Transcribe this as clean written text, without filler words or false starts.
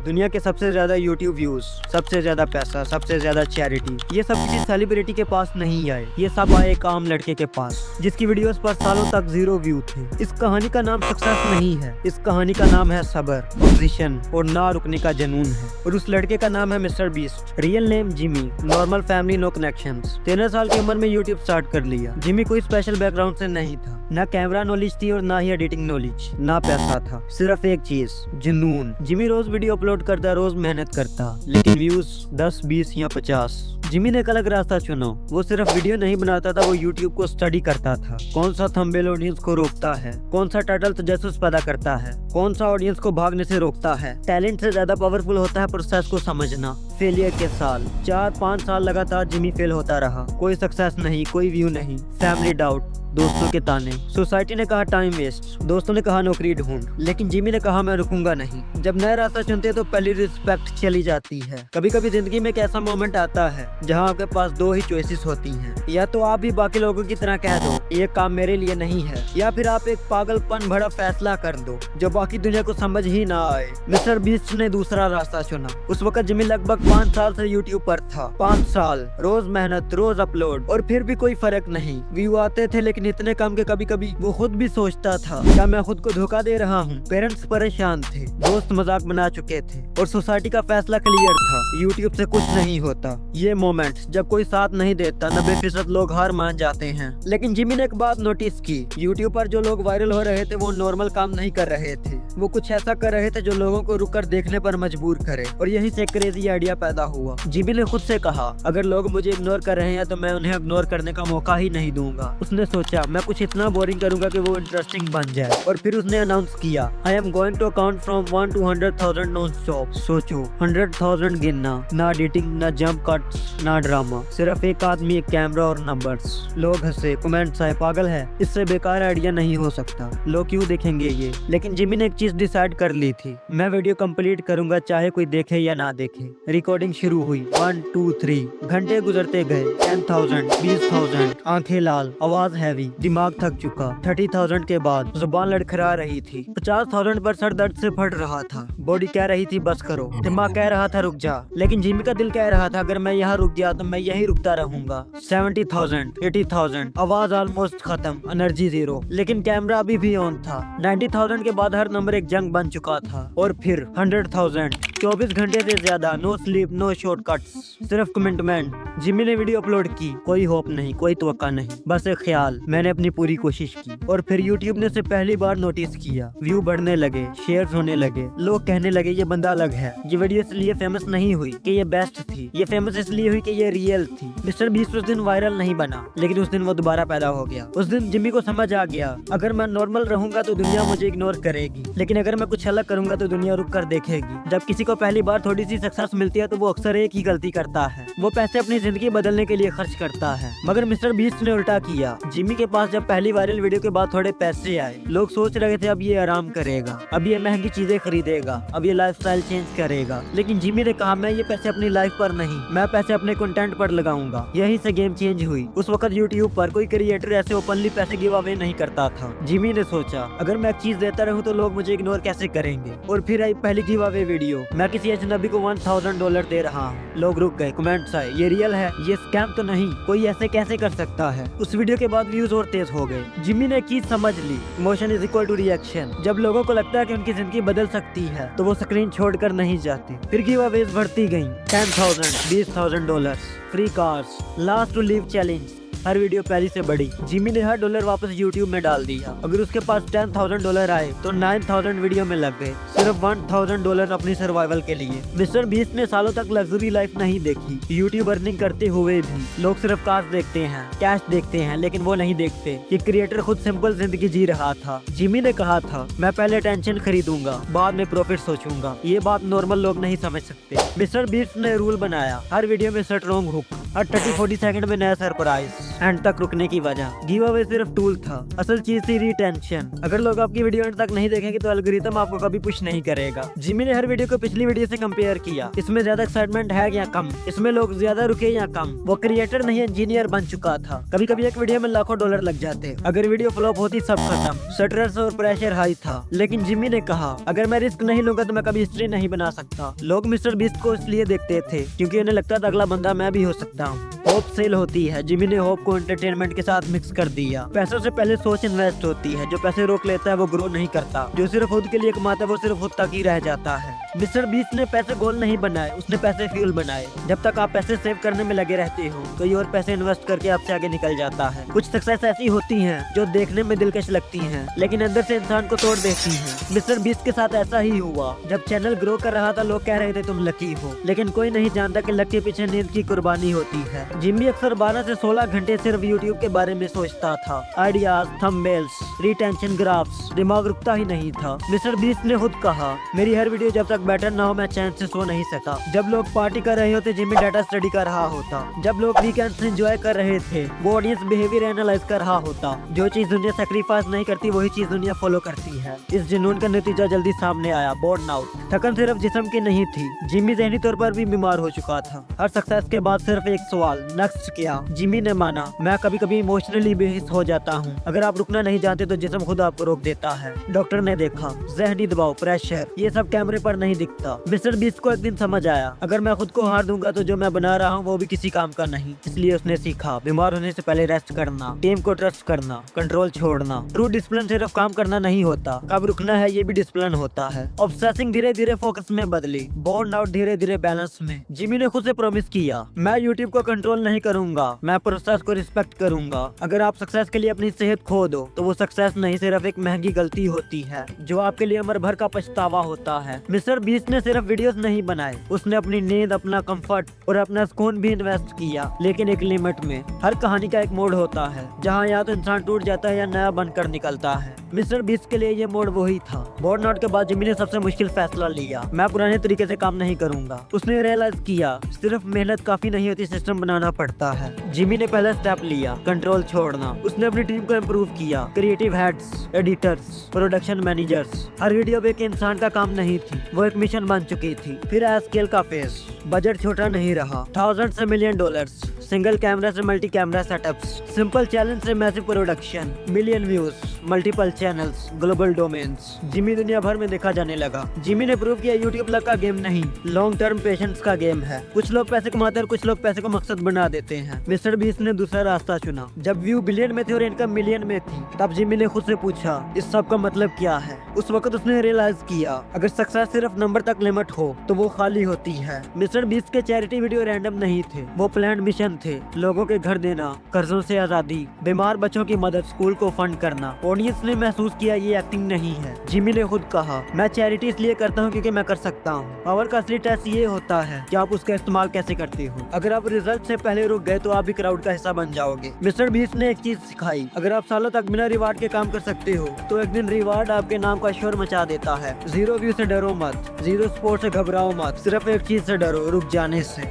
दुनिया के सबसे ज्यादा यूट्यूब व्यूज, सबसे ज्यादा पैसा, सबसे ज्यादा चैरिटी, ये सब किसी सेलिब्रिटी के पास नहीं आए। ये सब आए एक आम लड़के के पास जिसकी वीडियोस पर सालों तक 0 व्यू थे। इस कहानी का नाम सक्सेस नहीं है, इस कहानी का नाम है सब्र, पोजीशन और ना रुकने का जुनून है। और उस लड़के का नाम है Mister Beast. Real name Jimmy, normal family, no connections. 13 साल की उम्र में यूट्यूब स्टार्ट कर लिया। जिमी कोई स्पेशल बैकग्राउंड से नहीं था, ना कैमरा नॉलेज थी और ना ही एडिटिंग नॉलेज, ना पैसा था, सिर्फ एक चीज, जुनून। जिमी रोज वीडियो अपलोड करता, रोज मेहनत करता, लेकिन व्यूज 10, 20 या 50। जिमी ने एक अलग रास्ता चुना। वो सिर्फ वीडियो नहीं बनाता था, वो यूट्यूब को स्टडी करता था। कौन सा थंबनेल ऑडियंस को रोकता है, कौन सा टाइटल तजस्सुस पैदा करता है, कौन सा ऑडियंस को भागने से रोकता है। टैलेंट से ज्यादा पावरफुल होता है प्रोसेस को समझना। फेलियर के साल, 4-5 साल लगातार जिमी फेल होता रहा। कोई सक्सेस नहीं, कोई व्यू नहीं, फैमिली डाउट, दोस्तों के ताने। सोसाइटी ने कहा टाइम वेस्ट, दोस्तों ने कहा नौकरी ढूंढ, लेकिन जिमी ने कहा मैं रुकूंगा नहीं। जब नया रास्ता चुनते तो पहली रिस्पेक्ट चली जाती है। कभी कभी जिंदगी में एक ऐसा मोमेंट आता है जहां आपके पास 2 ही चॉइसेस होती हैं। या तो आप भी बाकी लोगों की तरह कह दो ये काम मेरे लिए नहीं है, या फिर आप एक पागलपन भरा फैसला कर दो जो बाकी दुनिया को समझ ही ना आए। मिस्टर बीस्ट ने दूसरा रास्ता चुना। उस वक्त जिमी लगभग 5 साल से यूट्यूब पर था। 5 साल रोज मेहनत, रोज अपलोड, और फिर भी कोई फर्क नहीं। व्यू आते थे लेकिन इतने कम के कभी कभी वो खुद भी सोचता था क्या मैं खुद को धोखा दे रहा हूँ। पेरेंट्स परेशान थे, दोस्त मजाक बना चुके थे, और सोसाइटी का फैसला क्लियर था, यूट्यूब से कुछ नहीं होता। ये मोमेंट जब कोई साथ नहीं देता, 90% लोग हार मान जाते हैं। लेकिन जिमी ने एक बात नोटिस की, यूट्यूब पर जो लोग वायरल हो रहे थे वो नॉर्मल काम नहीं कर रहे थे। वो कुछ ऐसा कर रहे थे जो लोगों को रुक कर देखने पर मजबूर करे, और यही से क्रेजी आइडिया पैदा हुआ। जिमी ने खुद से कहा अगर लोग मुझे इग्नोर कर रहे हैं तो मैं उन्हें इग्नोर करने का मौका ही नहीं दूंगा। उसने सोचा मैं कुछ इतना बोरिंग करूंगा कि वो इंटरेस्टिंग बन जाए, और फिर उसने अनाउंस किया I am going to count from 1 to 100,000 non stop. सोचो 100,000 गिनना, ना एडिटिंग, ना जंप कट्स, ना ड्रामा, सिर्फ एक आदमी, एक कैमरा और नंबर्स। लोग हंसे, कमेंट्स आए, पागल है, इससे बेकार आइडिया नहीं हो सकता, लोग क्यों देखेंगे ये। लेकिन जिमी ने एक चीज डिसाइड कर ली थी, मैं वीडियो कंप्लीट करूंगा चाहे कोई देखे या ना देखे। रिकॉर्डिंग शुरू हुई, 1, 2, 3 घंटे गुजरते गए। 10,000, 20,000, आंखें लाल, आवाज हैवी, दिमाग थक चुका। 30,000 के बाद जुबान लड़खड़ा रही थी। 50,000 पर सर दर्द से फट रहा था। बॉडी कह रही थी बस करो, दिमाग कह रहा था रुक जा, लेकिन जिमी का दिल कह रहा था अगर मैं यहाँ रुक गया तो मैं यही रुकता रहूंगा। 70,000, 80,000, आवाज ऑलमोस्ट खत्म, एनर्जी 0, लेकिन कैमरा अभी भी ऑन था। 90,000 के बाद हर नंबर एक जंग बन चुका था। और फिर 100,000, 24 घंटे से ज्यादा, नो स्लीप, नो शॉर्टकट्स, सिर्फ कमिटमेंट। जिमी ने वीडियो अपलोड की, कोई होप नहीं, कोई तवक्का नहीं, बस एक ख्याल, मैंने अपनी पूरी कोशिश की। और फिर यूट्यूब ने उसे पहली बार नोटिस किया। व्यू बढ़ने लगे, शेयर्स होने लगे, लोग कहने लगे ये बंदा अलग है। ये वीडियो इसलिए फेमस नहीं हुई कि ये बेस्ट थी, ये फेमस इसलिए हुई कि ये रियल थी। मिस्टर बीस्ट उस दिन वायरल नहीं बना, लेकिन उस दिन वो दोबारा पैदा हो गया। उस दिन जिमी को समझ आ गया अगर मैं नॉर्मल रहूंगा तो दुनिया मुझे इग्नोर करेगी, लेकिन अगर मैं कुछ अलग करूंगा तो दुनिया रुक कर देखेगी। जब किसी को पहली बार थोड़ी सी सक्सेस मिलती है तो वो अक्सर एक ही गलती करता है, वो पैसे अपनी जिंदगी बदलने के लिए खर्च करता है। मगर मिस्टर बीस्ट ने उल्टा किया। जिमी के पास जब पहली वायरल वीडियो के बाद थोड़े पैसे आए, लोग सोच रहे थे अब ये आराम करेगा, अब ये महंगी चीजें खरीदेगा, अब ये लाइफस्टाइल चेंज करेगा। लेकिन जिमी ने कहा मैं ये पैसे अपनी लाइफ पर नहीं, मैं पैसे अपने कंटेंट पर लगाऊंगा। यहीं से गेम चेंज हुई। उस वक्त यूट्यूब पर कोई क्रिएटर ऐसे ओपनली पैसे गिव अवे नहीं करता था। जिमी ने सोचा अगर मैं एक चीज देता रहूं तो लोग मुझे इग्नोर कैसे करेंगे। और फिर आई पहली गिव अवे वीडियो, मैं किसी अजनबी को $1,000 दे रहा हूँ। लोग रुक गए, कमेंट्स आए ये रियल है, ये स्कैम तो नहीं, कोई ऐसे कैसे कर सकता है। उस वीडियो के बाद व्यूज और तेज हो गए। जिमी ने एक चीज समझ ली, emotion is equal to reaction. जब लोगों को लगता है कि उनकी जिंदगी बदल सकती है तो वो स्क्रीन छोड़कर नहीं जाते। फिर गिव अवेज बढ़ती गई, 10,000, $20,000, free cars, last to leave challenge, हर वीडियो पहली से बड़ी। जिमी ने हर डॉलर वापस यूट्यूब में डाल दिया। अगर उसके पास $10,000 आए तो 9,000 वीडियो में लग गए, सिर्फ $1,000 अपनी सर्वाइवल के लिए। मिस्टर बीस्ट ने सालों तक लग्जरी लाइफ नहीं देखी, यूट्यूब अर्निंग करते हुए भी। लोग सिर्फ कार्स देखते हैं, कैश देखते हैं, लेकिन वो नहीं देखते कि क्रिएटर खुद सिंपल जिंदगी जी रहा था। जिमी ने कहा था मैं पहले टेंशन खरीदूंगा, बाद में प्रॉफिट सोचूंगा। ये बात नॉर्मल लोग नहीं समझ सकते। मिस्टर बीस्ट ने रूल बनाया, हर वीडियो में सेट रॉन्ग हुक, हर 30-40 सेकंड में नया सरप्राइज। एंड तक रुकने की वजह। गिव अवे सिर्फ टूल था, असल चीज थी रिटेंशन। अगर लोग आपकी वीडियो एंड तक नहीं देखेंगे तो एल्गोरिथम आपको कभी पुश नहीं करेगा। जिमी ने हर वीडियो को पिछली वीडियो से कंपेयर किया, इसमें ज्यादा एक्साइटमेंट है या कम, इसमें लोग ज्यादा रुके या कम। वो क्रिएटर नहीं इंजीनियर बन चुका था। कभी कभी एक वीडियो में लाखों डॉलर लग जाते, अगर वीडियो फ्लॉप होती सब खत्म। स्ट्रेस और प्रेशर हाई था, लेकिन जिमी ने कहा अगर मैं रिस्क नहीं लूंगा तो मैं कभी हिस्ट्री नहीं बना सकता। लोग मिस्टर बीस्ट को इसलिए देखते थे क्योंकि उन्हें लगता था अगला बंदा मैं भी हो सकता हूँ। होप सेल होती है, जिमी ने होप को एंटरटेनमेंट के साथ मिक्स कर दिया। पैसों से पहले सोच इन्वेस्ट होती है, जो पैसे रोक लेता है वो ग्रो नहीं करता, जो सिर्फ खुद के लिए कमाता है वो सिर्फ खुद तक ही रह जाता है। मिस्टर बीस्ट ने पैसे गोल नहीं बनाए, उसने पैसे फ्यूल बनाए। जब तक आप पैसे सेव करने में लगे रहते हो कोई और पैसे इन्वेस्ट करके आपसे आगे निकल जाता है। कुछ सक्सेस ऐसी होती हैं जो देखने में दिलकश लगती हैं लेकिन अंदर से इंसान को तोड़ देती हैं। मिस्टर बीस्ट के साथ ऐसा ही हुआ। जब चैनल ग्रो कर रहा था लोग कह रहे थे तुम लकी हो, लेकिन कोई नहीं जानता कि लक के पीछे नींद की कुर्बानी होती है। जिमी अक्सर 12 से 16 घंटे सिर्फ यूट्यूब के बारे में सोचता था। आइडियाज, थंबनेल्स, रिटेंशन ग्राफ्स, दिमाग रुकता ही नहीं था। मिस्टर बीस्ट ने खुद कहा मेरी हर वीडियो जब तक बेटर ना हो मैं चैन से सो नहीं सका। जब लोग पार्टी कर रहे होते जिमी डाटा स्टडी कर रहा होता। जब लोग वीकेंड्स एंजॉय कर रहे थे वो ऑडियंस बिहेवियर एनालाइज कर रहा होता। जो चीज दुनिया सैक्रिफाइस नहीं करती वही चीज दुनिया फॉलो करती है। इस जुनून का नतीजा जल्दी सामने आया, बर्न आउट। थकन सिर्फ जिस्म की नहीं थी, जिमी ज़हनी तौर पर भी बीमार हो चुका था। हर सक्सेस के बाद सिर्फ एक सवाल, नेक्स्ट क्या? जिमी ने माना मैं कभी कभी इमोशनली बेहिस हो जाता हूँ। अगर आप रुकना नहीं जानते तो जिस्म खुद आपको रोक देता है। डॉक्टर ने देखा ज़हनी दबाव, प्रेशर, ये सब कैमरे पर नहीं दिखता। मिस्टर बीस्ट को एक दिन समझ आया अगर मैं खुद को हार दूंगा तो जो मैं बना रहा हूँ वो भी किसी काम का नहीं। इसलिए उसने सीखा बीमार होने से पहले रेस्ट करना, टीम को ट्रस्ट करना, कंट्रोल छोड़ना। ट्रू डिसिप्लिन सिर्फ काम करना नहीं होता, कब रुकना है ये भी डिसिप्लिन होता है। ऑब्सेसिंग धीरे धीरे फोकस में बदली, बर्न आउट धीरे धीरे बैलेंस में। जिमी ने खुद से प्रॉमिस किया मैं यूट्यूब को कंट्रोल नहीं करूंगा, मैं प्रोसेस को रिस्पेक्ट करूंगा। अगर आप सक्सेस के लिए अपनी सेहत खो दो तो वो सक्सेस नहीं सिर्फ एक महंगी गलती होती है जो आपके लिए उम्र भर का पछतावा होता है। मिस्टर बीस्ट ने सिर्फ वीडियोस नहीं बनाए, उसने अपनी नींद, अपना कंफर्ट और अपना सुकून भी इन्वेस्ट किया, लेकिन एक लिमिट में। हर कहानी का एक मोड़ होता है जहाँ या तो इंसान टूट जाता है या नया बनकर निकलता है। मिस्टर बीस्ट के लिए ये मोड़ वही था। बर्न आउट के बाद जिमी ने सबसे मुश्किल फैसला लिया, मैं पुराने तरीके से काम नहीं करूंगा। उसने रियलाइज किया सिर्फ मेहनत काफी नहीं होती, सिस्टम बनाना पड़ता है। जिमी ने पहला स्टेप लिया, कंट्रोल छोड़ना। उसने अपनी टीम को इम्प्रूव किया, creative heads, editors, production managers. हर वीडियो एक इंसान का काम नहीं थी, वो एक मिशन बन चुकी थी। फिर आया स्केल का फेस, बजट छोटा नहीं रहा, $1000 से $1 मिलियन, सिंगल कैमरा से multi camera setups, simple challenge से massive production, million views, multiple channels, global domains. Jimmy दुनिया भर में देखा जाने लगा। जिमी ने प्रूव किया यूट्यूब लक का गेम नहीं, लॉन्ग टर्म पेशेंस का गेम है। कुछ लोग पैसे कमाते हैं और कुछ लोग पैसे को मकसद बना देते हैं। मिस्टर बीस्ट ने दूसरा रास्ता चुना। जब व्यू बिलियन में थे और इनकम मिलियन में थी तब जिमी ने खुद से पूछा इस सब का मतलब क्या है। उस वक्त उसने रियलाइज किया अगर सक्सेस सिर्फ नंबर तक लिमिट हो तो वो खाली होती है। मिस्टर बीस्ट के चैरिटी वीडियो रैंडम नहीं थे, वो प्लान मिशन थे। लोगों के घर देना, कर्जों से आजादी, बीमार बच्चों की मदद, स्कूल को फंड करना। ऑडियंस ने महसूस किया ये एक्टिंग नहीं है। जिमी ने खुद कहा मैं चैरिटी इसलिए करता हूँ क्योंकि मैं कर सकता हूँ। पावर का असली टेस्ट ये होता है कि आप उसका इस्तेमाल कैसे करते हो। अगर आप रिजल्ट से पहले रुक गए तो आप भी क्राउड का हिस्सा बन जाओगे। मिस्टर बीस्ट ने एक चीज सिखाई, अगर आप सालों तक बिना रिवार्ड के काम कर सकते हो तो एक दिन रिवार्ड आपके नाम का शोर मचा देता है। 0 व्यू से डरो मत, 0 सपोर्ट से घबराओ मत, सिर्फ एक चीज से डरो, रुक जाने से।